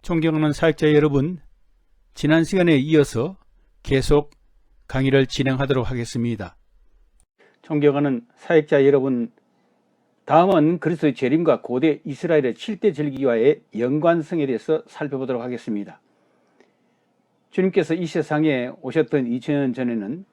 존경하는 사역자 여러분, 지난 시간에 이어서 계속 강의를 진행하도록 하겠습니다. 존경하는 사역자 여러분, 다음은 그리스도의 재림과 고대 이스라엘의 7대 절기와의 연관성에 대해서 살펴보도록 하겠습니다. 주님께서 이 세상에 오셨던 2000년 전에는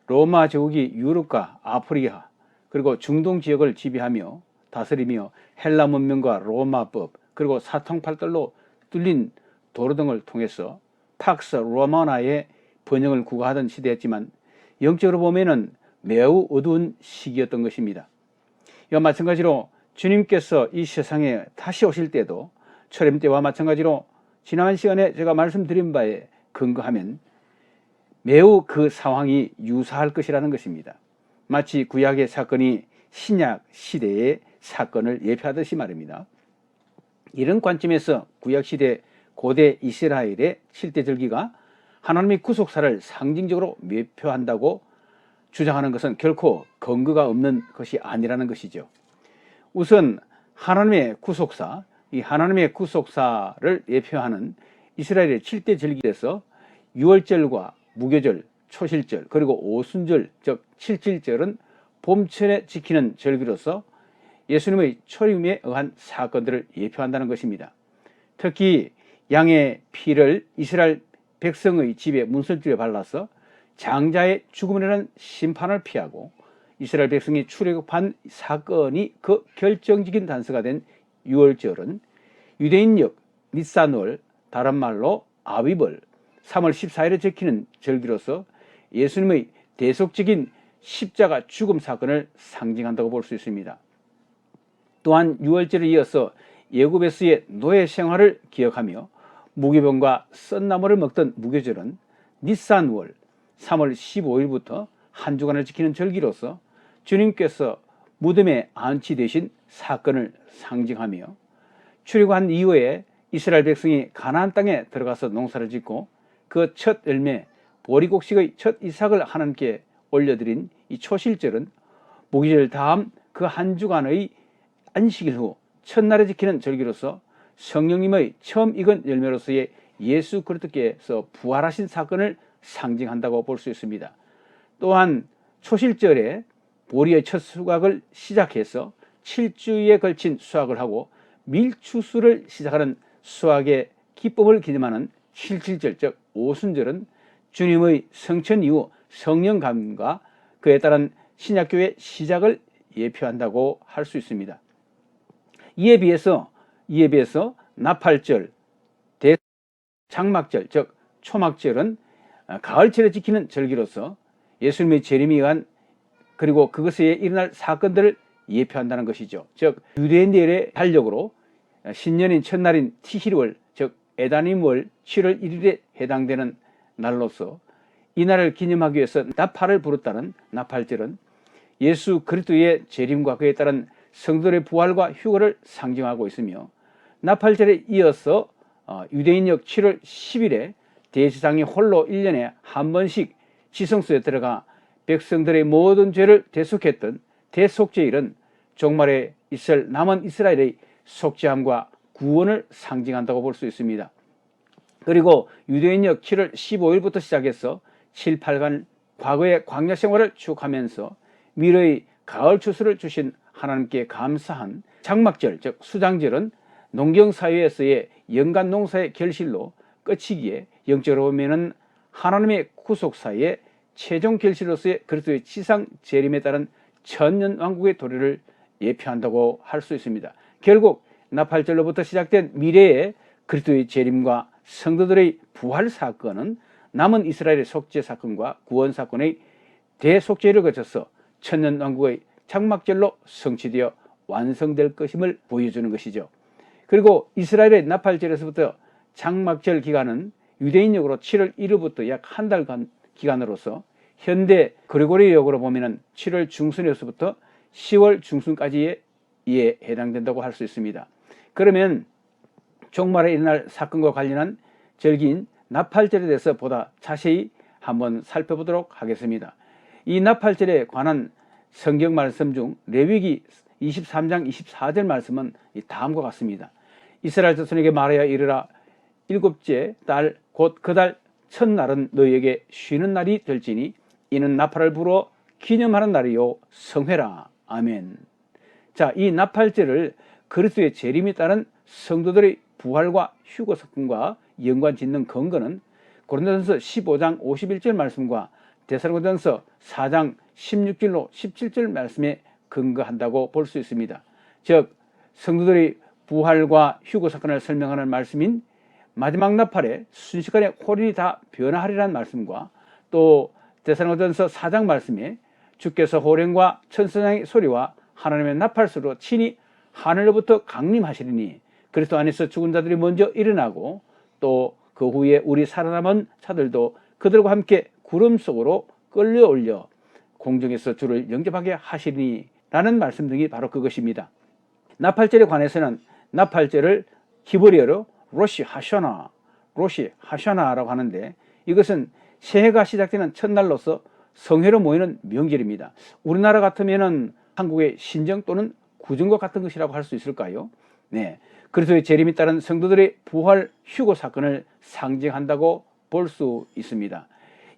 로마 제국이 유럽과 아프리카 그리고 중동 지역을 지배하며 다스리며 헬라 문명과 로마법 그리고 사통팔달로 뚫린 도로 등을 통해서 팍스 로마나의 번영을 구가하던 시대였지만 영적으로 보면은 매우 어두운 시기였던 것입니다. 이와 마찬가지로 주님께서 이 세상에 다시 오실 때도 초림 때와 마찬가지로 지난 시간에 제가 말씀드린 바에 근거하면 매우 그 상황이 유사할 것이라는 것입니다. 마치 구약의 사건이 신약 시대의 사건을 예표하듯이 말입니다. 이런 관점에서 구약시대 고대 이스라엘의 7대 절기가 하나님의 구속사를 상징적으로 매표한다고 주장하는 것은 결코 근거가 없는 것이 아니라는 것이죠. 우선 하나님의 구속사, 이 하나님의 구속사를 예표하는 이스라엘의 7대 절기에서 유월절과 무교절, 초실절, 그리고 오순절, 즉 칠칠절은 봄철에 지키는 절기로서 예수님의 초림에 의한 사건들을 예표한다는 것입니다. 특히 양의 피를 이스라엘 백성의 집에 문설주에 발라서 장자의 죽음이라는 심판을 피하고 이스라엘 백성이 출애굽한 사건이 그 결정적인 단서가 된 유월절은 유대인역 니산월, 다른 말로 아위벌, 3월 14일에 지키는 절기로서 예수님의 대속적인 십자가 죽음 사건을 상징한다고 볼 수 있습니다. 또한 유월절에 이어서 애굽에서의 노예 생활을 기억하며 무교병과 썬나무를 먹던 무교절은 니산월 3월 15일부터 한 주간을 지키는 절기로서 주님께서 무덤에 안치되신 사건을 상징하며 출애굽한 이후에 이스라엘 백성이 가나안 땅에 들어가서 농사를 짓고 그 첫 열매 보리곡식의 첫 이삭을 하나님께 올려드린 이 초실절은 무교절 다음 그 한 주간의 안식일 후 첫날에 지키는 절기로서 성령님의 처음 익은 열매로서의 예수 그리스도께서 부활하신 사건을 상징한다고 볼 수 있습니다. 또한 초실절에 보리의 첫 수확을 시작해서 7주에 걸친 수확을 하고 밀추수를 시작하는 수확의 기쁨을 기념하는 칠칠절, 즉 오순절은 주님의 성천 이후 성령감과 그에 따른 신약교회 시작을 예표한다고 할 수 있습니다. 이에 비해서 나팔절, 장막절, 즉 초막절은 가을철에 지키는 절기로서 예수님의 재림에 의한 그리고 그것에 일어날 사건들을 예표한다는 것이죠. 즉 유대인들의 달력으로 신년인 첫날인 티히르월, 즉 에다님월 7월 1일에 해당되는 날로서 이 날을 기념하기 위해서 나팔을 불었다는 나팔절은 예수 그리스도의 재림과 그에 따른 성도의 부활과 휴거를 상징하고 있으며 나팔절에 이어서 유대인역 7월 10일에 대제사장이 홀로 1년에 한 번씩 지성소에 들어가 백성들의 모든 죄를 대속했던 대속죄일은 종말에 있을 남은 이스라엘의 속죄함과 구원을 상징한다고 볼 수 있습니다. 그리고 유대인역 7월 15일부터 시작해서 7, 8간 과거의 광야 생활을 추억하면서 미래의 가을 추수를 주신 하나님께 감사한 장막절, 즉 수장절은 농경사회에서의 연간 농사의 결실로 끝이기에 영적으로 보면은 하나님의 구속사의 최종 결실로서의 그리스도의 지상 재림에 따른 천년 왕국의 도래를 예표한다고 할 수 있습니다. 결국 나팔절로부터 시작된 미래의 그리스도의 재림과 성도들의 부활 사건은 남은 이스라엘의 속죄 사건과 구원 사건의 대속죄를 거쳐서 천년 왕국의 장막절로 성취되어 완성될 것임을 보여주는 것이죠. 그리고 이스라엘의 나팔절에서부터 장막절 기간은 유대인역으로 7월 1일부터 약 한 달간 기간으로서 현대 그리고리역으로 보면 7월 중순에서부터 10월 중순까지에 해당된다고 할 수 있습니다. 그러면 종말에 일어날 사건과 관련한 절기인 나팔절에 대해서 보다 자세히 한번 살펴보도록 하겠습니다. 이 나팔절에 관한 성경 말씀 중 레위기 23장 24절 말씀은 다음과 같습니다. 이스라엘 자손에게 말하여 이르라 일곱째 달 곧 그 달 첫날은 너희에게 쉬는 날이 될지니 이는 나팔을 불어 기념하는 날이요 성회라. 아멘. 자, 이 나팔절을 그리스도의 재림에 따른 성도들의 부활과 휴거 사건과 연관 짓는 근거는 고린도전서 15장 51절 말씀과 데살로니가전서 4장 16절로 17절 말씀에 근거한다고 볼 수 있습니다. 즉 성도들의 부활과 휴거 사건을 설명하는 말씀인 마지막 나팔에 순식간에 호련이 다 변화하리라는 말씀과 또 데살로니가전서 4장 말씀에 주께서 호련과 천사장의 소리와 하나님의 나팔 소리로 친히 하늘로부터 강림하시리니 그리스도 안에서 죽은 자들이 먼저 일어나고 또 그 후에 우리 살아남은 자들도 그들과 함께 구름 속으로 끌려올려 공중에서 주를 영접하게 하시리니 라는 말씀 등이 바로 그것입니다. 나팔절에 관해서는 나팔절을 히브리어로 로시 하샤나라고 하는데 이것은 새해가 시작되는 첫날로서 성회로 모이는 명절입니다. 우리나라 같으면은 한국의 신정 또는 구정과 같은 것이라고 할 수 있을까요? 네, 그리스도의 재림에 따른 성도들의 부활 휴거 사건을 상징한다고 볼 수 있습니다.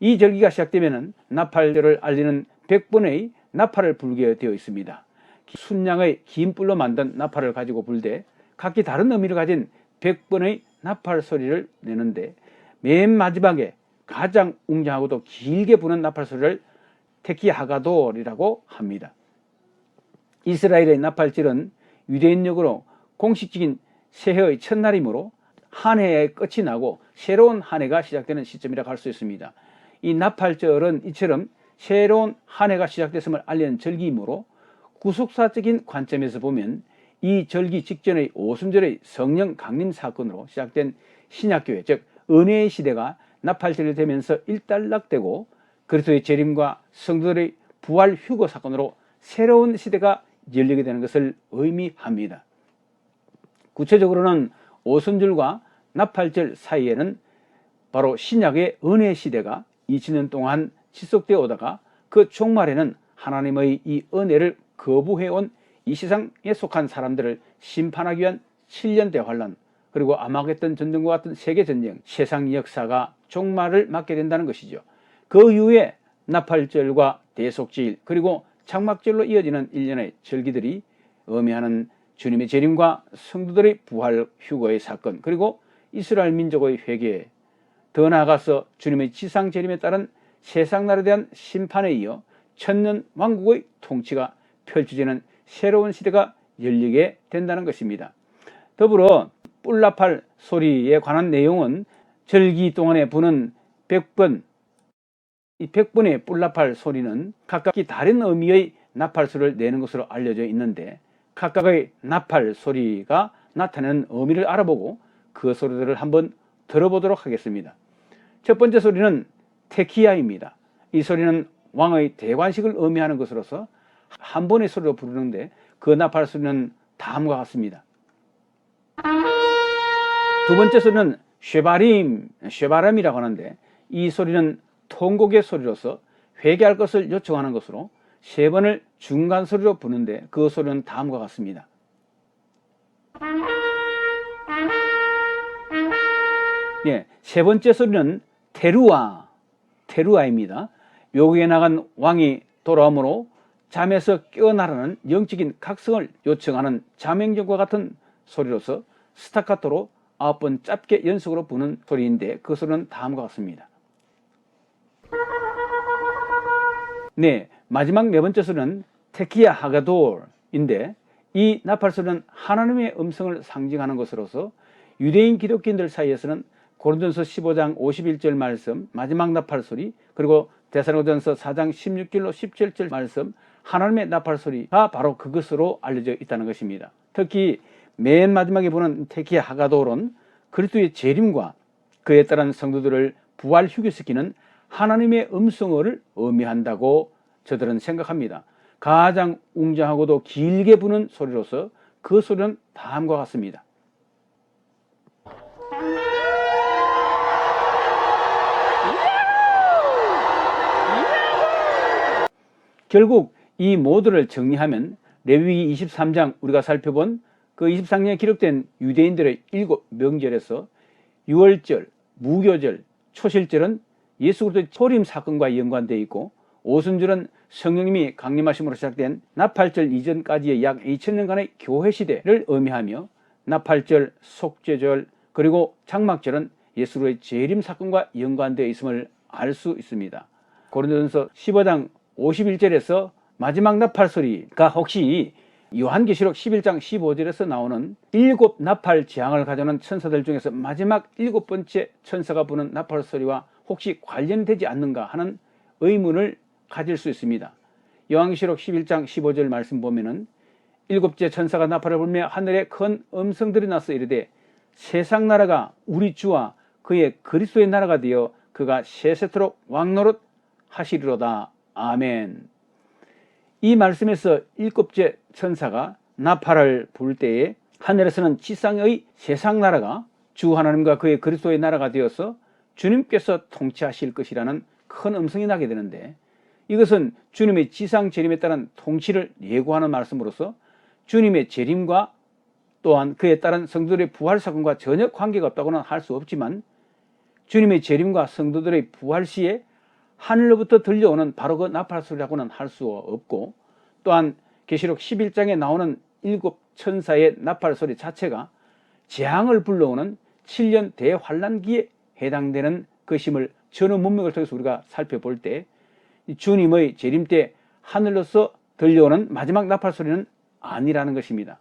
이 절기가 시작되면은 나팔절을 알리는 100번의 나팔을 불게 되어 있습니다. 순양의 긴 뿔로 만든 나팔을 가지고 불되 각기 다른 의미를 가진 100번의 나팔 소리를 내는데 맨 마지막에 가장 웅장하고도 길게 부는 나팔 소리를 테키하가돌이라고 합니다. 이스라엘의 나팔절은 유대인력으로 공식적인 새해의 첫날이므로 한 해의 끝이 나고 새로운 한 해가 시작되는 시점이라고 할 수 있습니다. 이 나팔절은 이처럼 새로운 한 해가 시작됐음을 알리는 절기이므로 구속사적인 관점에서 보면 이 절기 직전의 오순절의 성령 강림 사건으로 시작된 신약교회 즉 은혜의 시대가 나팔절이 되면서 일단락되고 그리스도의 재림과 성도들의 부활 휴거 사건으로 새로운 시대가 열리게 되는 것을 의미합니다. 구체적으로는 오순절과 나팔절 사이에는 바로 신약의 은혜 시대가 2000년 동안 지속되어 오다가 그 종말에는 하나님의 이 은혜를 거부해온 이 세상에 속한 사람들을 심판하기 위한 7년 대환란 그리고 아마겟돈 전쟁과 같은 세계전쟁 세상 역사가 종말을 맞게 된다는 것이죠. 그 이후에 나팔절과 대속절 그리고 장막절로 이어지는 일련의 절기들이 의미하는 주님의 재림과 성도들의 부활 휴거의 사건 그리고 이스라엘 민족의 회개 더 나아가서 주님의 지상 재림에 따른 세상 나라에 대한 심판에 이어 천년 왕국의 통치가 펼쳐지는 새로운 시대가 열리게 된다는 것입니다. 더불어 뿔나팔 소리에 관한 내용은 절기 동안에 부는 100번 이 100번의 뿔나팔 소리는 각각이 다른 의미의 나팔 소리를 내는 것으로 알려져 있는데 각각의 나팔 소리가 나타내는 의미를 알아보고 그 소리들을 한번 들어보도록 하겠습니다. 첫 번째 소리는 테키야입니다. 이 소리는 왕의 대관식을 의미하는 것으로서 한 번의 소리로 부르는데 그 나팔 소리는 다음과 같습니다. 두 번째 소리는 쉐바람이라고 하는데 이 소리는 통곡의 소리로서 회개할 것을 요청하는 것으로 세 번을 중간 소리로 부는데 그 소리는 다음과 같습니다. 예, 세 번째 소리는 테루아입니다. 묘국에 나간 왕이 돌아오므로 잠에서 깨어나라는 영적인 각성을 요청하는 잠행정과 같은 소리로서 스타카토로 9번 짧게 연속으로 부는 소리인데 그 소리는 다음과 같습니다. 네, 마지막 네 번째 소리는 테키야 하가돌인데 이 나팔 소리는 하나님의 음성을 상징하는 것으로서 유대인 기독교인들 사이에서는 고린도전서 15장 51절 말씀 마지막 나팔 소리 그리고 데살로니가전서 4장 16절로 17절 말씀 하나님의 나팔 소리가 바로 그것으로 알려져 있다는 것입니다. 특히 맨 마지막에 보는 테키야 하가돌은 그리스도의 재림과 그에 따른 성도들을 부활 휴게시키는 하나님의 음성어를 의미한다고 저들은 생각합니다. 가장 웅장하고도 길게 부는 소리로서 그 소리는 다음과 같습니다. 결국 이 모두를 정리하면 레위기 23장 우리가 살펴본 그 23장에 기록된 유대인들의 7 명절에서 유월절, 무교절, 초실절은 예수 그리스도의 초림 사건과 연관되어 있고, 오순절은 성령님이 강림하심으로 시작된 나팔절 이전까지의 약 2000년간의 교회 시대를 의미하며, 나팔절, 속죄절, 그리고 장막절은 예수 그리스도의 재림 사건과 연관되어 있음을 알 수 있습니다. 고린도전서 15장 51절에서 마지막 나팔 소리가 혹시 요한계시록 11장 15절에서 나오는 7 나팔 재앙을 가져오는 천사들 중에서 마지막 7번째 천사가 부는 나팔 소리와 혹시 관련되지 않는가 하는 의문을 가질 수 있습니다. 요한계시록 11장 15절 말씀 보면은 7째 천사가 나팔을 불며 하늘에 큰 음성들이 나서 이르되 세상 나라가 우리 주와 그의 그리스도의 나라가 되어 그가 세세토록 왕노릇 하시리로다. 아멘. 이 말씀에서 7째 천사가 나팔을 불 때에 하늘에서는 지상의 세상 나라가 주 하나님과 그의 그리스도의 나라가 되어서 주님께서 통치하실 것이라는 큰 음성이 나게 되는데, 이것은 주님의 지상 재림에 따른 통치를 예고하는 말씀으로서 주님의 재림과 또한 그에 따른 성도들의 부활 사건과 전혀 관계가 없다고는 할 수 없지만, 주님의 재림과 성도들의 부활 시에 하늘로부터 들려오는 바로 그 나팔 소리라고는 할 수 없고, 또한 계시록 11장에 나오는 7 천사의 나팔 소리 자체가 재앙을 불러오는 7년 대환란기에 해당되는 것임을 전후 문맥을 통해서 우리가 살펴볼 때, 주님의 재림 때 하늘로서 들려오는 마지막 나팔 소리는 아니라는 것입니다.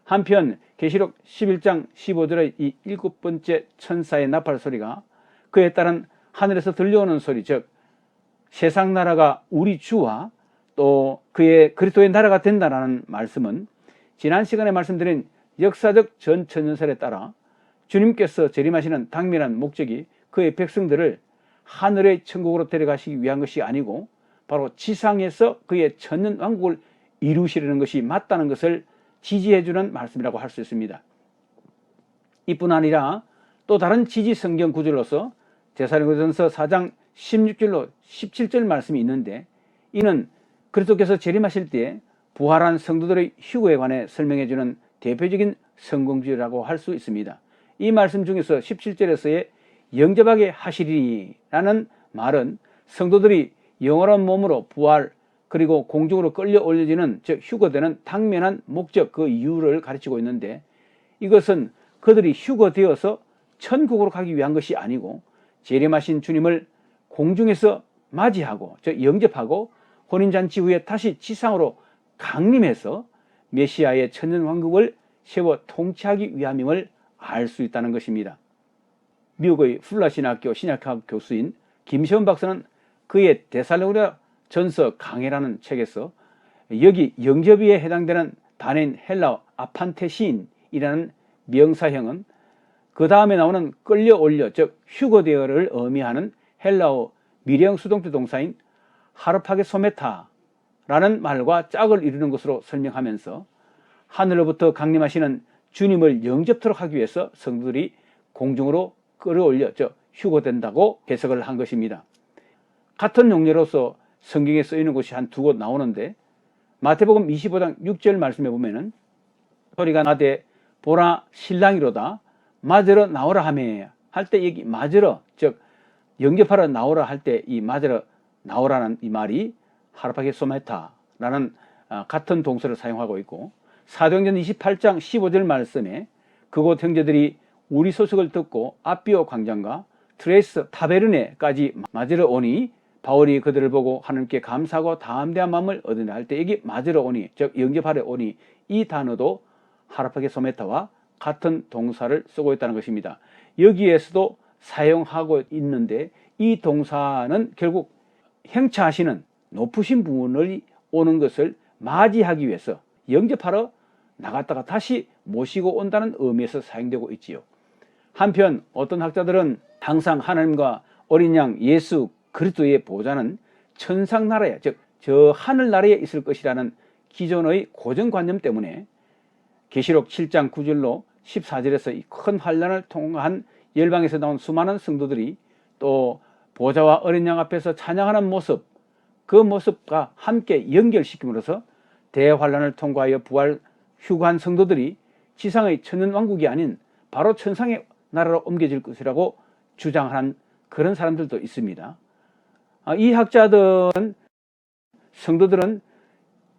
한편 계시록 11장 15절의 이 7번째 천사의 나팔 소리가 그에 따른 하늘에서 들려오는 소리, 즉 세상 나라가 우리 주와 또 그의 그리스도의 나라가 된다라는 말씀은 지난 시간에 말씀드린 역사적 전천년설에 따라 주님께서 재림하시는 당면한 목적이 그의 백성들을 하늘의 천국으로 데려가시기 위한 것이 아니고 바로 지상에서 그의 천년 왕국을 이루시려는 것이 맞다는 것을 지지해주는 말씀이라고 할 수 있습니다. 이뿐 아니라 또 다른 지지 성경 구절로서 데살로니가전서 4장 16절로 17절 말씀이 있는데, 이는 그리스도께서 재림하실 때 부활한 성도들의 휴거에 관해 설명해주는 대표적인 성경구절이라고 할 수 있습니다. 이 말씀 중에서 17절에서의 영접하게 하시리라는 말은 성도들이 영원한 몸으로 부활 그리고 공중으로 끌려 올려지는, 즉 휴거되는 당면한 목적, 그 이유를 가르치고 있는데, 이것은 그들이 휴거되어서 천국으로 가기 위한 것이 아니고 재림하신 주님을 공중에서 맞이하고, 즉 영접하고 혼인잔치 후에 다시 지상으로 강림해서 메시아의 천년왕국을 세워 통치하기 위함임을 알 수 있다는 것입니다. 미국의 플라신학교 신약학 교수인 김시원 박사는 그의 데살로니가 전서 강해라는 책에서 여기 영접위에 해당되는 단어인 헬라어 아판테신이라는 명사형은 그 다음에 나오는 끌려 올려, 즉 휴거되어를 의미하는 헬라어 미래형 수동태 동사인 하르파게 소메타라는 말과 짝을 이루는 것으로 설명하면서 하늘로부터 강림하시는 주님을 영접토록 하기 위해서 성도들이 공중으로 끌어올려, 즉 휴거된다고 해석을 한 것입니다. 같은 용례로서 성경에 쓰이는 곳이 한 2곳 나오는데, 마태복음 25장 6절 말씀에 보면은 소리가 나되 보라 신랑이로다 맞으러 나오라 하매 할 때, 여기 맞으러, 즉 영접하러 나오라 할 때 이 맞으러 나오라는 이 말이 하르파게 소메타라는 같은 동사를 사용하고 있고, 사도행전 28장 15절 말씀에 그곳 형제들이 우리 소식을 듣고 아비오 광장과 트레이스 타베르네까지 맞으러 오니 바울이 그들을 보고 하나님께 감사하고 담대한 마음을 얻으려 할 때, 여기 맞으러 오니, 즉 영접하러 오니, 이 단어도 하르파게 소메타와 같은 동사를 쓰고 있다는 것입니다. 여기에서도 사용하고 있는데, 이 동사는 결국 행차하시는 높으신 분이 오는 것을 맞이하기 위해서 영접하러 나갔다가 다시 모시고 온다는 의미에서 사용되고 있지요. 한편 어떤 학자들은 항상 하나님과 어린 양 예수 그리스도의 보좌는 천상나라에, 즉 저 하늘나라에 있을 것이라는 기존의 고정관념 때문에 계시록 7장 9절로 14절에서 이 큰 환란을 통한 열방에서 나온 수많은 성도들이 또 보좌와 어린 양 앞에서 찬양하는 모습, 그 모습과 함께 연결시킴으로써 대환란을 통과하여 부활 휴거한 성도들이 지상의 천년왕국이 아닌 바로 천상에 나라로 옮겨질 것이라고 주장하는 그런 사람들도 있습니다. 이 학자들은 성도들은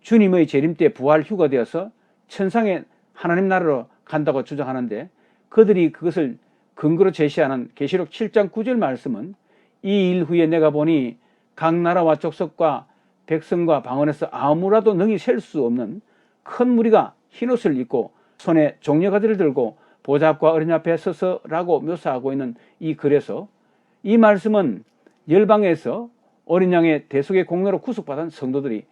주님의 재림 때 부활 휴거되어서 천상의 하나님 나라로 간다고 주장하는데, 그들이 그것을 근거로 제시하는 계시록 7장 9절 말씀은 이 일 후에 내가 보니 각 나라와 족속과 백성과 방언에서 아무라도 능히 셀 수 없는 큰 무리가 흰옷을 입고 손에 종려가지를 들고 보좌 앞과 어린 앞에 서서라고 묘사하고 있는 이 글에서 이 말씀은 열방에서 어린 양의 대속의 공로로 구속받은 성도들이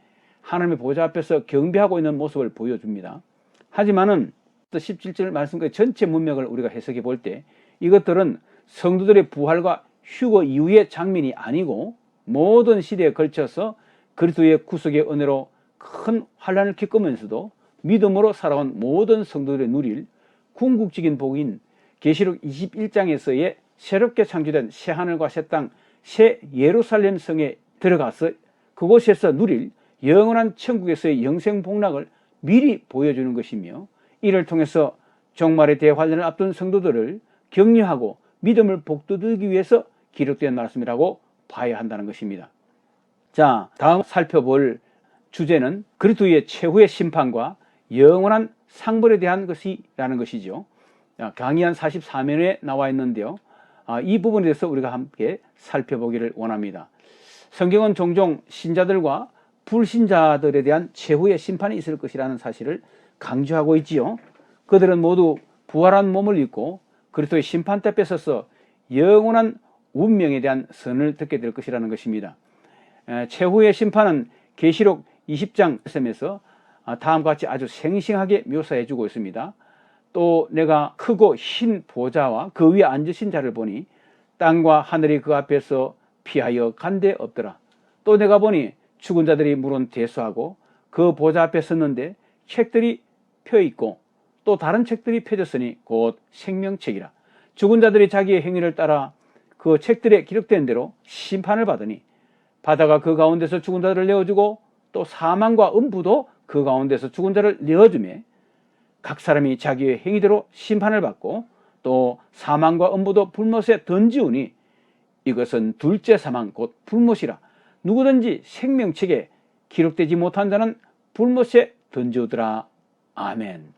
하나님의 보좌 앞에서 경배하고 있는 모습을 보여줍니다. 하지만은 17절 말씀과 전체 문맥을 우리가 해석해 볼 때 이것들은 성도들의 부활과 휴거 이후의 장면이 아니고 모든 시대에 걸쳐서 그리스도의 구속의 은혜로 큰 환난을 겪으면서도 믿음으로 살아온 모든 성도들의 누릴 궁극적인 복인 계시록 21장에서의 새롭게 창조된 새 하늘과 새 땅, 새 예루살렘 성에 들어가서 그곳에서 누릴 영원한 천국에서의 영생 복락을 미리 보여주는 것이며, 이를 통해서 종말의 대환란을 앞둔 성도들을 격려하고 믿음을 복돋우기 위해서 기록된 말씀이라고 봐야 한다는 것입니다. 자, 다음 살펴볼 주제는 그리스도의 최후의 심판과 영원한 상벌에 대한 것이라는 것이죠. 강의 44면에 나와 있는데요. 이 부분에 대해서 우리가 함께 살펴보기를 원합니다. 성경은 종종 신자들과 불신자들에 대한 최후의 심판이 있을 것이라는 사실을 강조하고 있지요. 그들은 모두 부활한 몸을 입고 그리스도의 심판대 뺏어서 영원한 운명에 대한 선을 듣게 될 것이라는 것입니다. 최후의 심판은 계시록 20장 말씀에서 다음과 같이 아주 생생하게 묘사해 주고 있습니다. 또 내가 크고 흰 보좌와 그 위에 앉으신 자를 보니 땅과 하늘이 그 앞에서 피하여 간 데 없더라. 또 내가 보니 죽은 자들이 물은 대수하고 그 보좌 앞에 섰는데 책들이 펴 있고 또 다른 책들이 펴졌으니 곧 생명책이라. 죽은 자들이 자기의 행위를 따라 그 책들에 기록된 대로 심판을 받으니 바다가 그 가운데서 죽은 자들을 내어주고 또 사망과 음부도 그 가운데서 죽은 자를 내어주매 각 사람이 자기의 행위대로 심판을 받고 또 사망과 음부도 불못에 던지우니 이것은 둘째 사망 곧 불못이라. 누구든지 생명책에 기록되지 못한 자는 불못에 던지우더라. 아멘.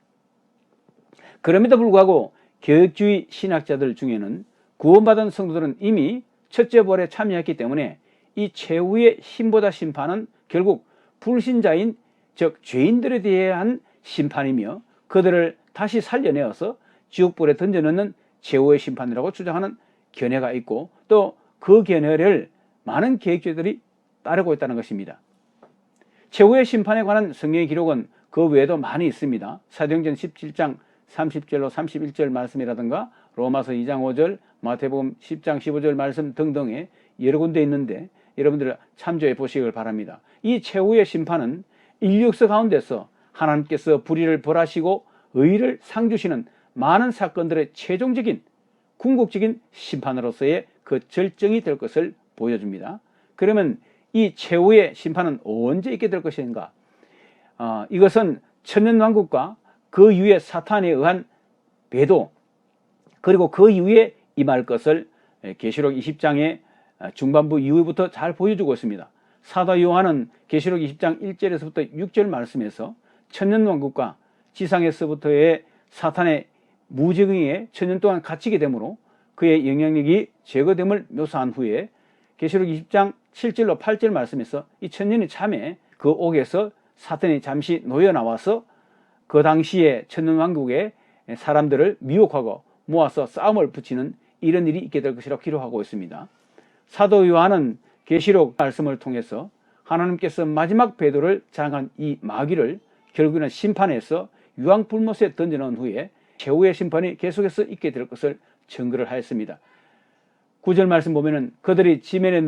그럼에도 불구하고 개혁주의 신학자들 중에는 구원받은 성도들은 이미 첫째 부활에 참여했기 때문에 이 최후의 힘보다 심판은 결국 불신자인 즉 죄인들에 대한 심판이며 그들을 다시 살려내어서 지옥불에 던져넣는 최후의 심판이라고 주장하는 견해가 있고 또 그 견해를 많은 개혁주의들이 따르고 있다는 것입니다. 최후의 심판에 관한 성경의 기록은 그 외에도 많이 있습니다. 사도행전 17장 30절로 31절 말씀이라든가 로마서 2장 5절, 마태복음 10장 15절 말씀 등등에 여러 군데 있는데 여러분들 참조해 보시길 바랍니다. 이 최후의 심판은 인류 역사 가운데서 하나님께서 불의를 벌하시고 의를 상 주시는 많은 사건들의 최종적인 궁극적인 심판으로서의 그 절정이 될 것을 보여줍니다. 그러면 이 최후의 심판은 언제 있게 될 것인가? 이것은 천년왕국과 그 이후에 사탄에 의한 배도 그리고 그 이후에 임할 것을 계시록 20장의 중반부 이후부터 잘 보여주고 있습니다. 사도 요한은 계시록 20장 1절에서부터 6절 말씀에서 천년왕국과 지상에서부터의 사탄의 무적응에 천년 동안 갇히게 되므로 그의 영향력이 제거됨을 묘사한 후에 계시록 20장 7절로 8절 말씀에서 이 천년이 참에 그 옥에서 사탄이 잠시 놓여 나와서 그 당시에 천년왕국의 사람들을 미혹하고 모아서 싸움을 붙이는 이런 일이 있게 될 것이라고 기록하고 있습니다. 사도 요한은 계시록 말씀을 통해서 하나님께서 마지막 배도를 장악한 이 마귀를 결국에는 심판해서 유황불못에 던져놓은 후에 최후의 심판이 계속해서 있게 될 것을 증거를 하였습니다. 9절 말씀 보면은 그들이 지면에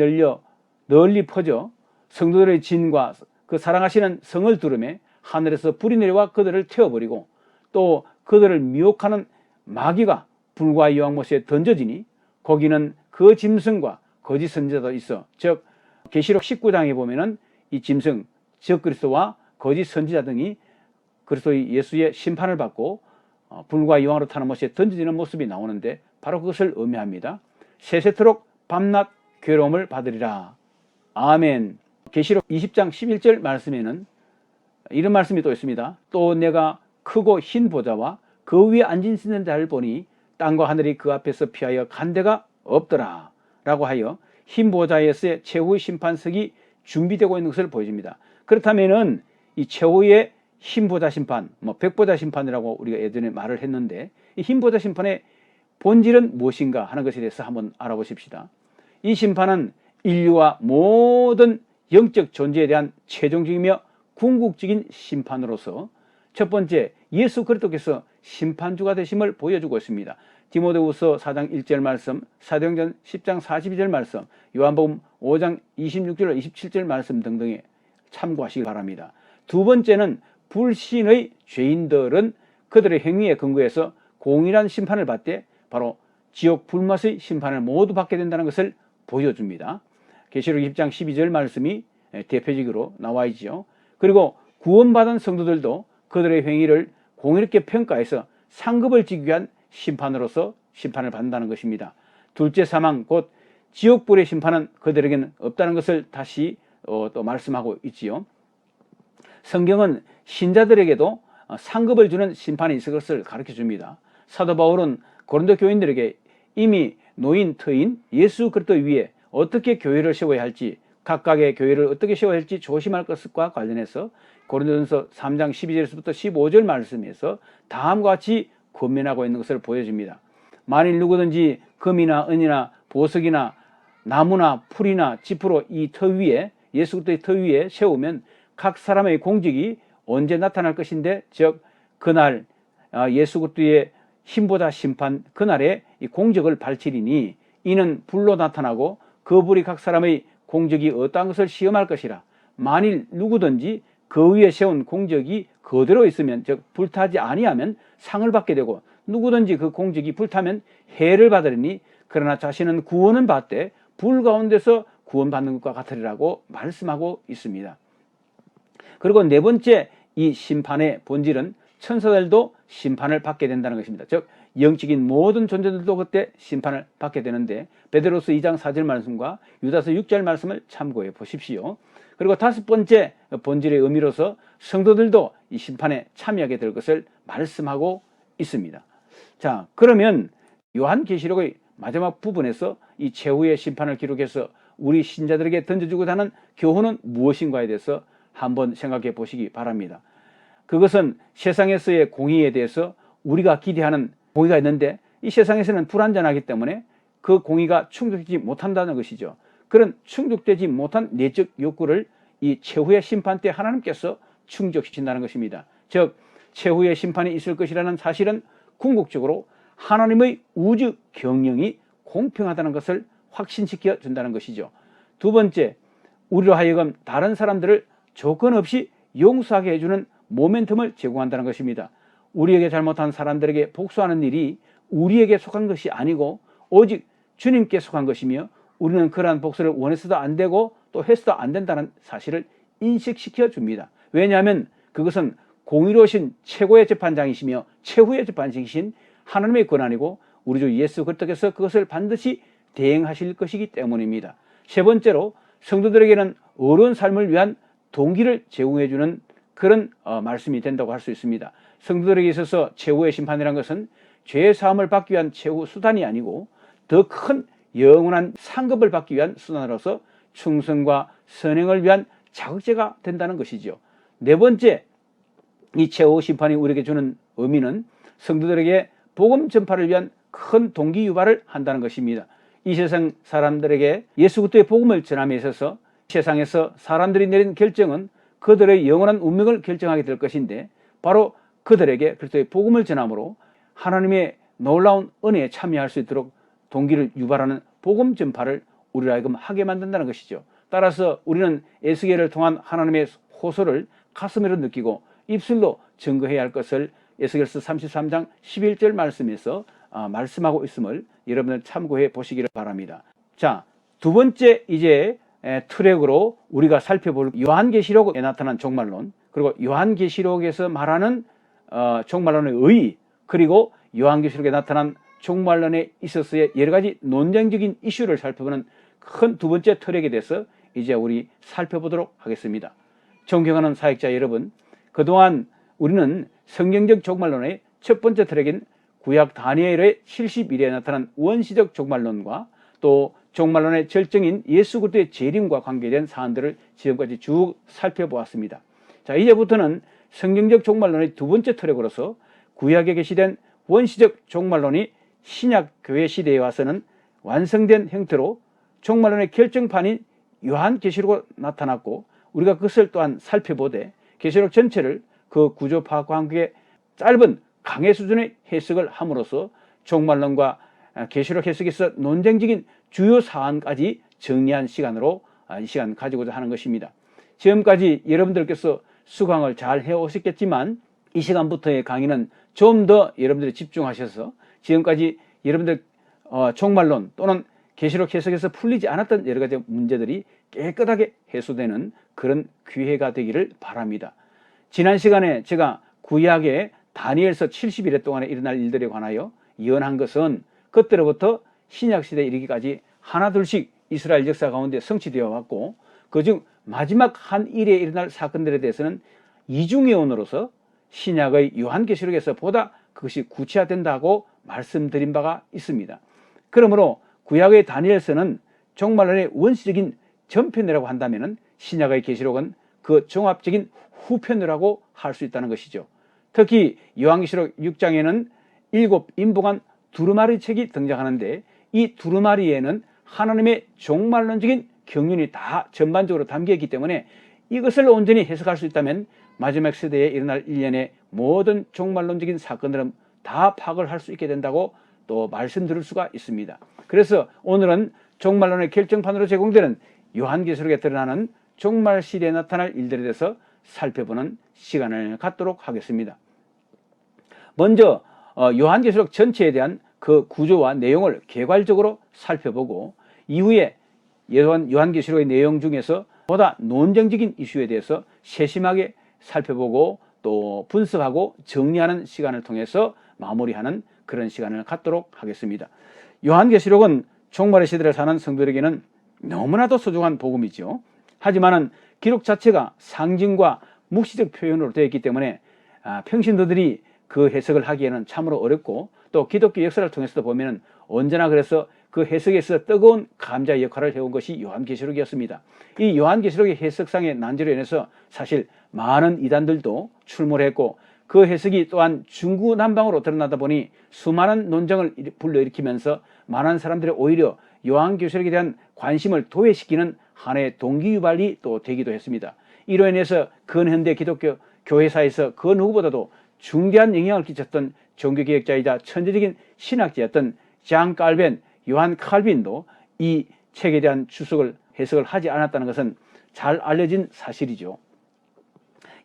널리 퍼져 성도들의 진과 그 사랑하시는 성을 두르매 하늘에서 불이 내려와 그들을 태워버리고 또 그들을 미혹하는 마귀가 불과 유황못에 던져지니 거기는 그 짐승과 거짓 선지자도 있어. 즉 계시록 19장에 보면은 이 짐승 즉 그리스도와 거짓 선지자 등이 그리스도의 예수의 심판을 받고 불과 유황으로 타는 못에 던져지는 모습이 나오는데 바로 그것을 의미합니다. 세세토록 밤낮 괴로움을 받으리라. 아멘. 계시록 20장 11절 말씀에는 이런 말씀이 또 있습니다. 또 내가 크고 흰 보좌와 그 위에 앉으시는 자를 보니 땅과 하늘이 그 앞에서 피하여 간 데가 없더라 라고 하여 흰 보좌에서의 최후의 심판석이 준비되고 있는 것을 보여줍니다. 그렇다면은 이 최후의 흰 보좌 심판, 백보좌 심판이라고 우리가 예전에 말을 했는데, 이 흰 보좌 심판의 본질은 무엇인가 하는 것에 대해서 한번 알아보십시다. 이 심판은 인류와 모든 영적 존재에 대한 최종적이며 궁극적인 심판으로서 첫 번째, 예수 그리스도께서 심판주가 되심을 보여주고 있습니다. 디모데후서 4장 1절 말씀, 사도행전 10장 42절 말씀, 요한복음 5장 26절 27절 말씀 등등에 참고하시기 바랍니다. 두 번째는 불신의 죄인들은 그들의 행위에 근거해서 공의란 심판을 받되 바로 지옥 불맛의 심판을 모두 받게 된다는 것을 보여줍니다. 계시록 20장 12절 말씀이 대표적으로 나와 있죠. 그리고 구원받은 성도들도 그들의 행위를 공의롭게 평가해서 상급을 지기 위한 심판으로서 심판을 받는다는 것입니다. 둘째 사망 곧 지옥불의 심판은 그들에게는 없다는 것을 다시 또 말씀하고 있지요. 성경은 신자들에게도 상급을 주는 심판이 있을 것을 가르쳐 줍니다. 사도 바울은 고린도 교인들에게 이미 노인 터인 예수 그리스도 위에 어떻게 교회를 세워야 할지, 각각의 교회를 어떻게 세워야 할지 조심할 것과 관련해서 고린도전서 3장 12절에서부터 15절 말씀에서 다음과 같이 권면하고 있는 것을 보여줍니다. 만일 누구든지 금이나 은이나 보석이나 나무나 풀이나 짚으로 이 터 위에, 예수 그리스도의 터 위에 세우면 각 사람의 공적이 언제 나타날 것인데, 즉 그날 예수 그리스도의 힘보다 심판 그날에 이 공적을 발치리니 이는 불로 나타나고 그 불이 각 사람의 공적이 어떠한 것을 시험할 것이라. 만일 누구든지 그 위에 세운 공적이 그대로 있으면, 즉 불타지 아니하면 상을 받게 되고, 누구든지 그 공적이 불타면 해를 받으리니 그러나 자신은 구원은 받되 불 가운데서 구원받는 것과 같으리라고 말씀하고 있습니다. 그리고 네 번째, 이 심판의 본질은 천사들도 심판을 받게 된다는 것입니다. 즉 영적인 모든 존재들도 그때 심판을 받게 되는데, 베드로서 2장 4절 말씀과 유다서 6절 말씀을 참고해 보십시오. 그리고 다섯 번째 본질의 의미로서 성도들도 이 심판에 참여하게 될 것을 말씀하고 있습니다. 자, 그러면 요한계시록의 마지막 부분에서 이 최후의 심판을 기록해서 우리 신자들에게 던져주고자 하는 교훈은 무엇인가에 대해서 한번 생각해 보시기 바랍니다. 그것은 세상에서의 공의에 대해서 우리가 기대하는 공의가 있는데, 이 세상에서는 불완전하기 때문에 그 공의가 충족되지 못한다는 것이죠. 그런 충족되지 못한 내적 욕구를 이 최후의 심판 때 하나님께서 충족시킨다는 것입니다. 즉 최후의 심판이 있을 것이라는 사실은 궁극적으로 하나님의 우주 경영이 공평하다는 것을 확신시켜 준다는 것이죠. 두 번째, 우리로 하여금 다른 사람들을 조건 없이 용서하게 해주는 모멘텀을 제공한다는 것입니다. 우리에게 잘못한 사람들에게 복수하는 일이 우리에게 속한 것이 아니고 오직 주님께 속한 것이며, 우리는 그러한 복수를 원해서도 안 되고 또 해서도 안 된다는 사실을 인식시켜 줍니다. 왜냐하면 그것은 공의로우신 최고의 재판장이시며 최후의 재판장이신 하나님의 권한이고 우리 주 예수 그리스도께서 그것을 반드시 대행하실 것이기 때문입니다. 세 번째로, 성도들에게는 어려운 삶을 위한 동기를 제공해 주는 그런 말씀이 된다고 할 수 있습니다. 성도들에게 있어서 최후의 심판이라는 것은 죄의 사함을 받기 위한 최후 수단이 아니고 더 큰 영원한 상급을 받기 위한 수단으로서 충성과 선행을 위한 자극제가 된다는 것이죠. 네 번째, 이 최후 심판이 우리에게 주는 의미는 성도들에게 복음 전파를 위한 큰 동기 유발을 한다는 것입니다. 이 세상 사람들에게 예수 그리스도의 복음을 전함에 있어서 세상에서 사람들이 내린 결정은 그들의 영원한 운명을 결정하게 될 것인데, 바로 그들에게 그리스도의 복음을 전함으로 하나님의 놀라운 은혜에 참여할 수 있도록 동기를 유발하는 복음 전파를 우리로 하여금 하게 만든다는 것이죠. 따라서 우리는 에스겔을 통한 하나님의 호소를 가슴으로 느끼고 입술로 증거해야 할 것을 에스겔서 33장 11절 말씀에서 말씀하고 있음을 여러분들 참고해 보시기를 바랍니다. 자, 두 번째 이제 트랙으로 우리가 살펴볼 요한계시록에 나타난 종말론, 그리고 요한계시록에서 말하는 종말론의 의, 그리고 요한계시록에 나타난 종말론에 있어서의 여러 가지 논쟁적인 이슈를 살펴보는 큰 두 번째 트랙에 대해서 이제 우리 살펴보도록 하겠습니다. 존경하는 사역자 여러분, 그동안 우리는 성경적 종말론의 첫 번째 트랙인 구약 다니엘의 70일에 나타난 원시적 종말론과 또 종말론의 절정인 예수 그리스도의 재림과 관계된 사안들을 지금까지 쭉 살펴보았습니다. 자, 이제부터는 성경적 종말론의 두 번째 트랙으로서 구약에 게시된 원시적 종말론이 신약 교회 시대에 와서는 완성된 형태로 종말론의 결정판인 요한계시록으로 나타났고, 우리가 그것을 또한 살펴보되 계시록 전체를 그 구조 파악과 함께 짧은 강해 수준의 해석을 함으로써 종말론과 계시록 해석에서 논쟁적인 주요 사안까지 정리한 시간으로 이 시간 가지고자 하는 것입니다. 지금까지 여러분들께서 수강을 잘 해오셨겠지만 이 시간부터의 강의는 좀 더 여러분들이 집중하셔서 지금까지 여러분들 종말론 또는 계시록 해석에서 풀리지 않았던 여러 가지 문제들이 깨끗하게 해소되는 그런 기회가 되기를 바랍니다. 지난 시간에 제가 구약의 다니엘서 70일 동안에 일어날 일들에 관하여 예언한 것은 그때로부터 신약시대에 이르기까지 하나둘씩 이스라엘 역사 가운데 성취되어 왔고, 그중 마지막 한 일에 일어날 사건들에 대해서는 이중예언으로서 신약의 요한계시록에서 보다 그것이 구체화된다고 말씀드린 바가 있습니다. 그러므로 구약의 다니엘서는 종말론의 원시적인 전편이라고 한다면 신약의 계시록은 그 종합적인 후편이라고 할 수 있다는 것이죠. 특히 요한계시록 6장에는 7 인복한 두루마리 책이 등장하는데, 이 두루마리에는 하나님의 종말론적인 경륜이 다 전반적으로 담겨 있기 때문에 이것을 온전히 해석할 수 있다면 마지막 시대에 일어날 일련의 모든 종말론적인 사건들은 다 파악을 할 수 있게 된다고 또 말씀드릴 수가 있습니다. 그래서 오늘은 종말론의 결정판으로 제공되는 요한계시록에 드러나는 종말 시대에 나타날 일들에 대해서 살펴보는 시간을 갖도록 하겠습니다. 먼저 요한계시록 전체에 대한 그 구조와 내용을 개괄적으로 살펴보고, 이후에 요한계시록의 내용 중에서 보다 논쟁적인 이슈에 대해서 세심하게 살펴보고 또 분석하고 정리하는 시간을 통해서 마무리하는 그런 시간을 갖도록 하겠습니다. 요한계시록은 종말의 시대를 사는 성도에게는 너무나도 소중한 복음이죠. 하지만은 기록 자체가 상징과 묵시적 표현으로 되어 있기 때문에 평신도들이 그 해석을 하기에는 참으로 어렵고, 또 기독교 역사를 통해서도 보면은 언제나 그래서 그 해석에서 뜨거운 감자 역할을 해온 것이 요한계시록이었습니다. 이 요한계시록의 해석상의 난제로 인해서 사실 많은 이단들도 출몰을 했고, 그 해석이 또한 중구난방으로 드러나다 보니 수많은 논쟁을 불러일으키면서 많은 사람들이 오히려 요한계시록에 대한 관심을 도외시키는 하나의 동기유발이 또 되기도 했습니다. 이로 인해서 근현대 기독교 교회사에서 그 누구보다도 중대한 영향을 끼쳤던 종교개혁자이자 천재적인 신학자였던 장 칼빈, 요한 칼빈도 이 책에 대한 해석을 하지 않았다는 것은 잘 알려진 사실이죠.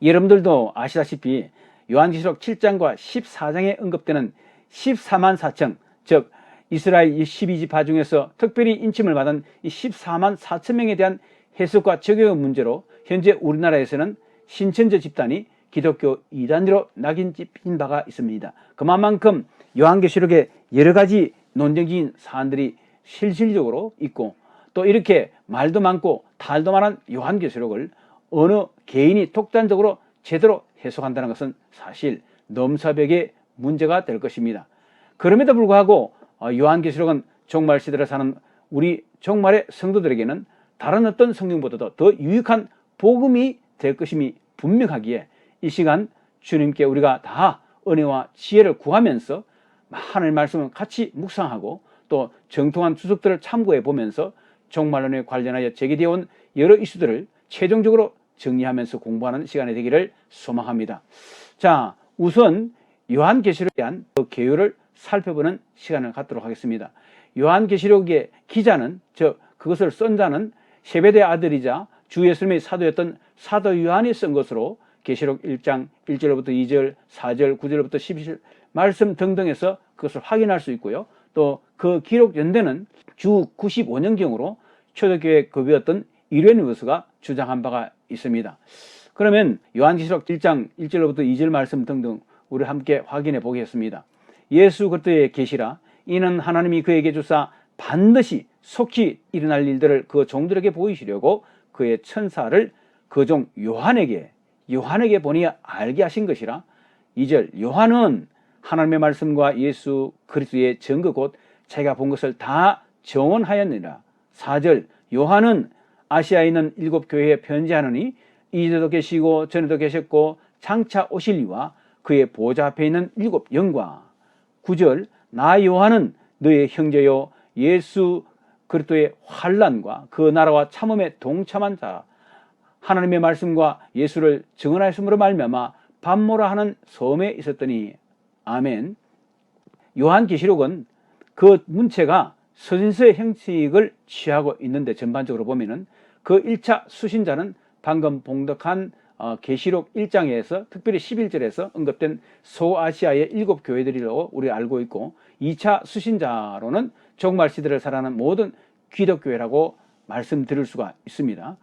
여러분들도 아시다시피 요한계시록 7장과 14장에 언급되는 14만 4천, 즉 이스라엘 12지파 중에서 특별히 인침을 받은 이 14만 4천 명에 대한 해석과 적용의 문제로 현재 우리나라에서는 신천지 집단이 기독교 이단으로 낙인 찍힌 바가 있습니다. 그만큼 요한계시록에 여러 가지 논쟁적인 사안들이 실질적으로 있고, 또 이렇게 말도 많고 탈도 많은 요한계시록을 어느 개인이 독단적으로 제대로 해석한다는 것은 사실 넘사벽의 문제가 될 것입니다. 그럼에도 불구하고 요한계시록은 종말 시대를 사는 우리 종말의 성도들에게는 다른 어떤 성경보다도 더 유익한 복음이 될 것임이 분명하기에 이 시간 주님께 우리가 다 은혜와 지혜를 구하면서 하나님의 말씀을 같이 묵상하고 또 정통한 주석들을 참고해 보면서 종말론에 관련하여 제기되어 온 여러 이슈들을 최종적으로 정리하면서 공부하는 시간이 되기를 소망합니다. 자, 우선 요한계시록에 대한 그 개요를 살펴보는 시간을 갖도록 하겠습니다. 요한계시록의 기자는, 즉 그것을 쓴 자는 세베대 아들이자 주 예수님의 사도였던 사도 요한이 쓴 것으로 계시록 1장 1절부터 2절, 4절, 9절부터 12절 말씀 등등에서 그것을 확인할 수 있고요. 또 그 기록 연대는 주 95년경으로 초대교회 급이었던 이레니우스가 주장한 바가 있습니다. 그러면 요한계시록 1장 1절부터 2절 말씀 등등 우리 함께 확인해 보겠습니다. 예수 그리스도의 계시라 이는 하나님이 그에게 주사 반드시 속히 일어날 일들을 그 종들에게 보이시려고 그의 천사를 그 종 요한에게 보니 알게 하신 것이라. 2절 요한은 하나님의 말씀과 예수 그리스도의 증거 곧 자기가 본 것을 다 증언하였느니라. 4절 요한은 아시아에 있는 7교회에 편지하느니 이전에도 계시고 전에도 계셨고 장차 오실 이와 그의 보좌 앞에 있는 7 영과. 9절 나 요한은 너의 형제요 예수 그리스도의 환난과 그 나라와 참음에 동참한 자 하나님의 말씀과 예수를 증언하였으므로 말미암아 밤모라 하는 섬에 있었더니. 아멘. 요한계시록은 그 문체가 서신서의 형식을 취하고 있는데 전반적으로 보면은 그 1차 수신자는 방금 봉독한 계시록 1장에서 특별히 11절에서 언급된 소아시아의 7교회들이라고 우리가 알고 있고, 2차 수신자로는 종말 시대를 살아가는 모든 기독교회라고 말씀드릴 수가 있습니다.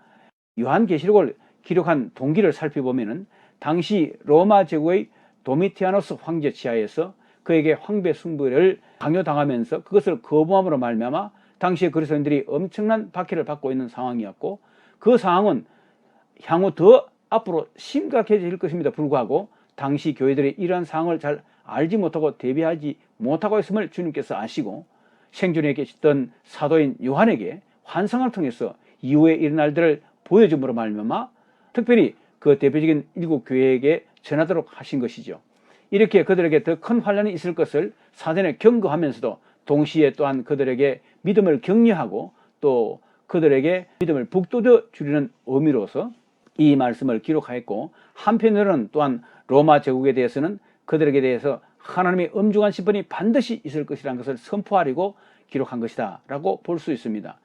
요한계시록을 기록한 동기를 살펴보면은 당시 로마 제국의 도미티아노스 황제 지하에서 그에게 황배 숭배를 강요당하면서 그것을 거부함으로 말미암아 당시의 그리스도인들이 엄청난 박해를 받고 있는 상황이었고, 그 상황은 향후 더 앞으로 심각해질 것입니다. 불구하고 당시 교회들이 이러한 상황을 잘 알지 못하고 대비하지 못하고 있음을 주님께서 아시고 생존에 계셨던 사도인 요한에게 환상을 통해서 이후에 일어날 일들을 보여줌으로 말미암아 특별히 그 대표적인 7교회에게 전하도록 하신 것이죠. 이렇게 그들에게 더 큰 환난이 있을 것을 사전에 경고하면서도 동시에 또한 그들에게 믿음을 격려하고 또 그들에게 믿음을 북돋워 주려는 의미로서 이 말씀을 기록하였고, 한편으로는 또한 로마 제국에 대해서는 그들에게 대해서 하나님의 엄중한 심판이 반드시 있을 것이라는 것을 선포하려고 기록한 것이다 라고 볼 수 있습니다.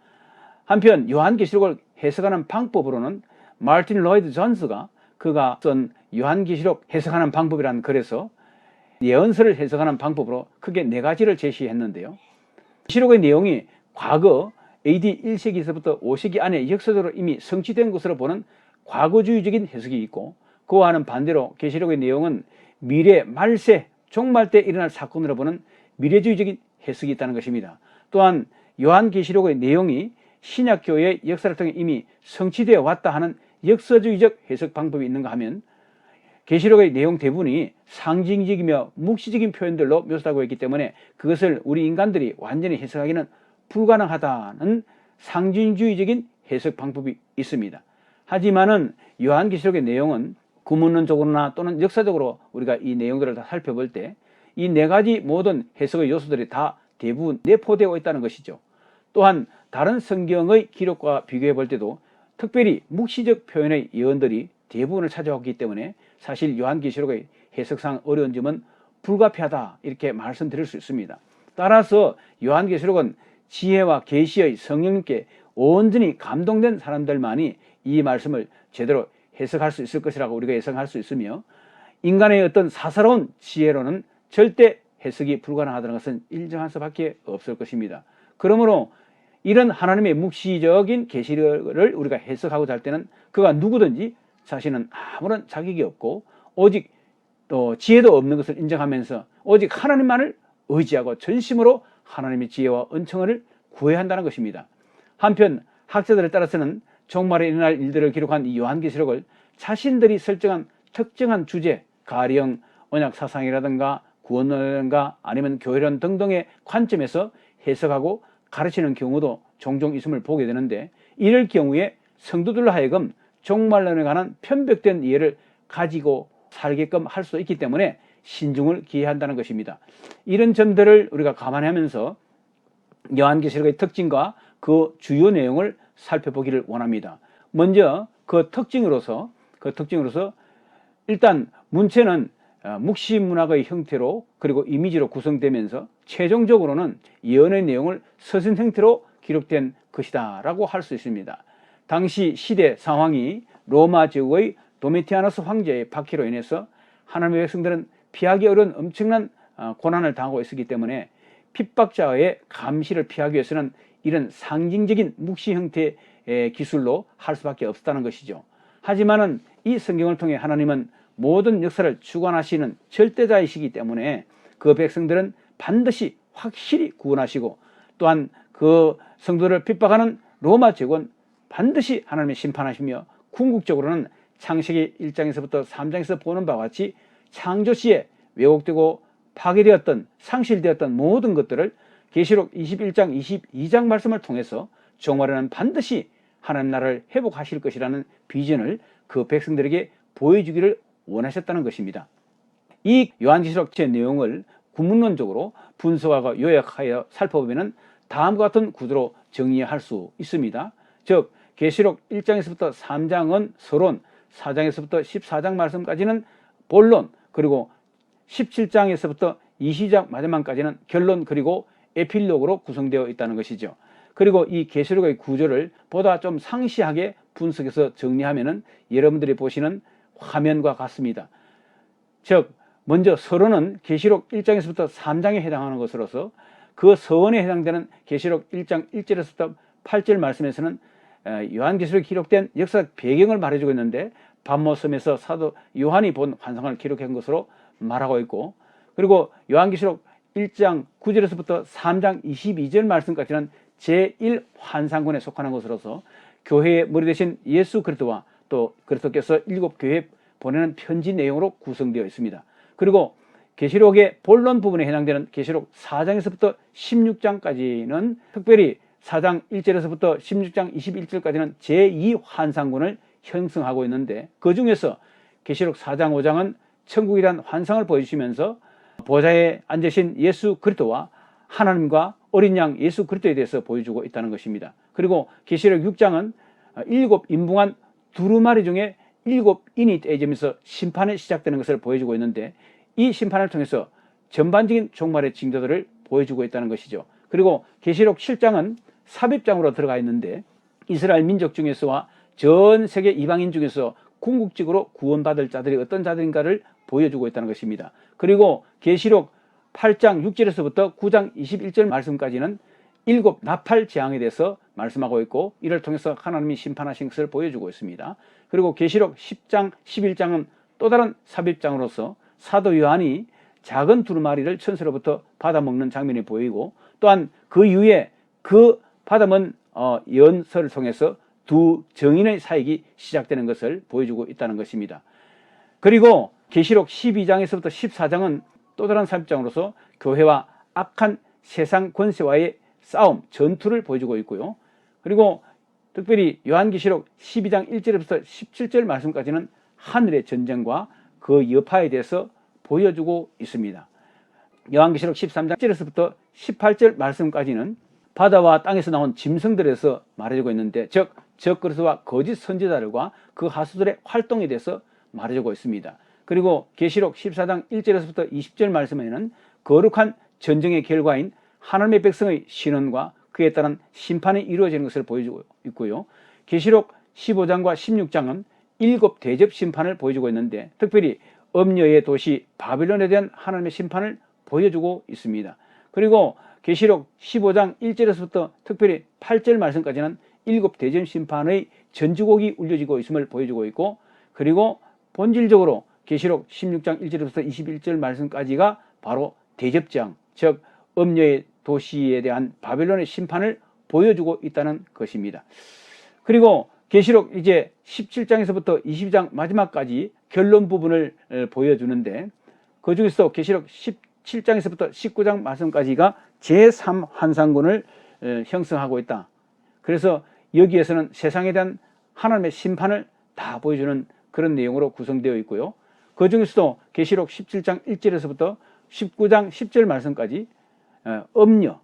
한편 요한계시록을 해석하는 방법으로는 마틴 로이드 존스가 그가 쓴 요한계시록 해석하는 방법이라는 글에서 예언서를 해석하는 방법으로 크게 4가지를 제시했는데요. 계시록의 내용이 과거 AD 1세기에서부터 5세기 안에 역사적으로 이미 성취된 것으로 보는 과거주의적인 해석이 있고, 그와는 반대로 계시록의 내용은 미래 말세 종말 때 일어날 사건으로 보는 미래주의적인 해석이 있다는 것입니다. 또한 요한계시록의 내용이 신약교회의 역사를 통해 이미 성취되어 왔다 하는 역사주의적 해석 방법이 있는가 하면, 계시록의 내용 대부분이 상징적이며 묵시적인 표현들로 묘사하고 있기 때문에 그것을 우리 인간들이 완전히 해석하기는 불가능하다는 상징주의적인 해석 방법이 있습니다. 하지만은 요한계시록의 내용은 구문론적으로나 또는 역사적으로 우리가 이 내용들을 다 살펴볼 때 이 4가지 모든 해석의 요소들이 다 대부분 내포되어 있다는 것이죠. 또한 다른 성경의 기록과 비교해 볼 때도 특별히 묵시적 표현의 예언들이 대부분을 차지하기 때문에 사실 요한계시록의 해석상 어려운 점은 불가피하다 이렇게 말씀드릴 수 있습니다. 따라서 요한계시록은 지혜와 계시의 성령님께 온전히 감동된 사람들만이 이 말씀을 제대로 해석할 수 있을 것이라고 우리가 예상할 수 있으며, 인간의 어떤 사사로운 지혜로는 절대 해석이 불가능하다는 것은 인정할 수밖에 없을 것입니다. 그러므로 이런 하나님의 묵시적인 계시를 우리가 해석하고자 할 때는 그가 누구든지 자신은 아무런 자격이 없고 오직 또 지혜도 없는 것을 인정하면서 오직 하나님만을 의지하고 전심으로 하나님의 지혜와 은총을 구해야 한다는 것입니다. 한편 학자들에 따라서는 종말에 일어날 일들을 기록한 이 요한계시록을 자신들이 설정한 특정한 주제, 가령 언약 사상이라든가 구원론이라든가 아니면 교회론 등등의 관점에서 해석하고 가르치는 경우도 종종 있음을 보게 되는데, 이럴 경우에 성도들로 하여금 종말론에 관한 편벽된 이해를 가지고 살게끔 할 수도 있기 때문에 신중을 기해야 한다는 것입니다. 이런 점들을 우리가 감안하면서 요한계시록의 특징과 그 주요 내용을 살펴보기를 원합니다. 먼저 그 특징으로서 일단 문체는 묵시문학의 형태로 그리고 이미지로 구성되면서 최종적으로는 예언의 내용을 서신 형태로 기록된 것이다 라고 할 수 있습니다. 당시 시대 상황이 로마 제국의 도미티아노스 황제의 박해로 인해서 하나님의 백성들은 피하기 어려운 엄청난 고난을 당하고 있었기 때문에 핍박자의 감시를 피하기 위해서는 이런 상징적인 묵시 형태의 기술로 할 수밖에 없었다는 것이죠. 하지만은 이 성경을 통해 하나님은 모든 역사를 주관하시는 절대자이시기 때문에 그 백성들은 반드시 확실히 구원하시고, 또한 그 성도를 핍박하는 로마 제국은 반드시 하나님이 심판하시며, 궁극적으로는 창세기 1장에서부터 3장에서 보는 바와 같이 창조 시에 왜곡되고 파괴되었던, 상실되었던 모든 것들을 계시록 21장 22장 말씀을 통해서 종말에는 반드시 하나님 나라를 회복하실 것이라는 비전을 그 백성들에게 보여주기를 원하셨다는 것입니다. 이 요한계시록 제 내용을 구문론적으로 분석하고 요약하여 살펴보면 다음과 같은 구조로 정리할 수 있습니다. 즉, 계시록 1장에서부터 3장은 서론, 4장에서부터 14장 말씀까지는 본론, 그리고 17장에서부터 20장 마지막까지는 결론, 그리고 에필로그로 구성되어 있다는 것이죠. 그리고 이 계시록의 구조를 보다 좀 상시하게 분석해서 정리하면은 여러분들이 보시는 화면과 같습니다. 즉, 먼저 서론은 계시록 1장에서부터 3장에 해당하는 것으로서, 그 서원에 해당되는 계시록 1장 1절에서부터 8절 말씀에서는 요한계시록에 기록된 역사적 배경을 말해주고 있는데, patmos섬에서 사도 요한이 본 환상을 기록한 것으로 말하고 있고, 그리고 요한계시록 1장 9절에서부터 3장 22절 말씀까지는 제1환상군에 속하는 것으로서 교회의 머리 되신 예수 그리스도와 또 그리스도께서 7교회에 보내는 편지 내용으로 구성되어 있습니다. 그리고 계시록의 본론 부분에 해당되는 계시록 4장에서부터 16장까지는 특별히 4장 1절에서부터 16장 21절까지는 제2환상군을 형성하고 있는데, 그 중에서 계시록 4장 5장은 천국이란 환상을 보여주시면서 보좌에 앉으신 예수 그리스도와 하나님과 어린 양 예수 그리스도에 대해서 보여주고 있다는 것입니다. 그리고 계시록 6장은 7인붕한 두루마리 중에 7인이 떼지면서 심판이 시작되는 것을 보여주고 있는데, 이 심판을 통해서 전반적인 종말의 징조들을 보여주고 있다는 것이죠. 그리고 계시록 7장은 삽입장으로 들어가 있는데, 이스라엘 민족 중에서와 전 세계 이방인 중에서 궁극적으로 구원받을 자들이 어떤 자들인가를 보여주고 있다는 것입니다. 그리고 계시록 8장 6절에서부터 9장 21절 말씀까지는 7 나팔 재앙에 대해서 말씀하고 있고, 이를 통해서 하나님이 심판하신 것을 보여주고 있습니다. 그리고 계시록 10장 11장은 또 다른 삽입장으로서 사도 요한이 작은 두루마리를 천사로부터 받아먹는 장면이 보이고, 또한 그 이후에 그 받아먹은 연설을 통해서 두 정인의 사역이 시작되는 것을 보여주고 있다는 것입니다. 그리고 계시록 12장에서부터 14장은 또 다른 삽입장으로서 교회와 악한 세상 권세와의 싸움, 전투를 보여주고 있고요. 그리고 특별히 요한계시록 12장 1절부터 17절 말씀까지는 하늘의 전쟁과 그 여파에 대해서 보여주고 있습니다. 요한계시록 13장 1절에서부터 18절 말씀까지는 바다와 땅에서 나온 짐승들에서 말해주고 있는데, 즉 적그리스도와 거짓 선지자들과 그 하수들의 활동에 대해서 말해주고 있습니다. 그리고 계시록 14장 1절에서부터 20절 말씀에는 거룩한 전쟁의 결과인 하나님의 백성의 신원과 그에 따른 심판이 이루어지는 것을 보여주고 있고요. 계시록 15장과 16장은 7 대접 심판을 보여주고 있는데, 특별히 엄녀의 도시 바빌론에 대한 하나님의 심판을 보여주고 있습니다. 그리고 계시록 15장 1절에서부터 특별히 8절 말씀까지는 7 대접 심판의 전주곡이 울려지고 있음을 보여주고 있고, 그리고 본질적으로 계시록 16장 1절에서부터 21절 말씀까지가 바로 대접장, 즉 엄녀의 도시에 대한 바벨론의 심판을 보여주고 있다는 것입니다. 그리고 계시록 이제 17장에서부터 22장 마지막까지 결론 부분을 보여주는데, 그 중에서 계시록 17장에서부터 19장 말씀까지가 제3환상군을 형성하고 있다. 그래서 여기에서는 세상에 대한 하나님의 심판을 다 보여주는 그런 내용으로 구성되어 있고요. 그 중에서도 계시록 17장 1절에서부터 19장 10절 말씀까지 엄녀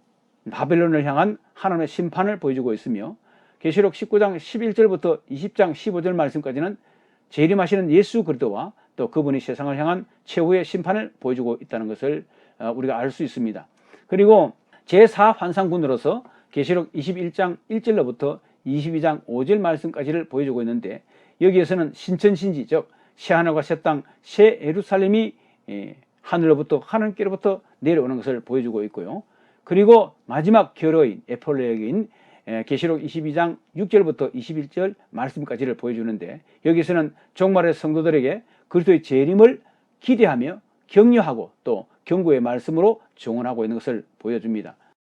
바벨론을 향한 하나님의 심판을 보여주고 있으며, 계시록 19장 11절부터 20장 15절 말씀까지는 재림하시는 예수 그리스도와 또 그분이 세상을 향한 최후의 심판을 보여주고 있다는 것을 우리가 알 수 있습니다. 그리고 제4환상군으로서 계시록 21장 1절로부터 22장 5절 말씀까지를 보여주고 있는데, 여기에서는 신천신지, 즉 새하늘과 새 땅, 새 예루살렘이 하늘로부터 하나님께로부터 내려오는 것을 보여주고 있고요. 그리고 마지막 결어인 에필로그인 계시록 22장 6절부터 21절 말씀까지를 보여주는데, 여기서는 종말의 성도들에게 그리스도의 재림을 기대하며 격려하고 또 경고의 말씀으로 증언하고 있는 것을 보여줍니다.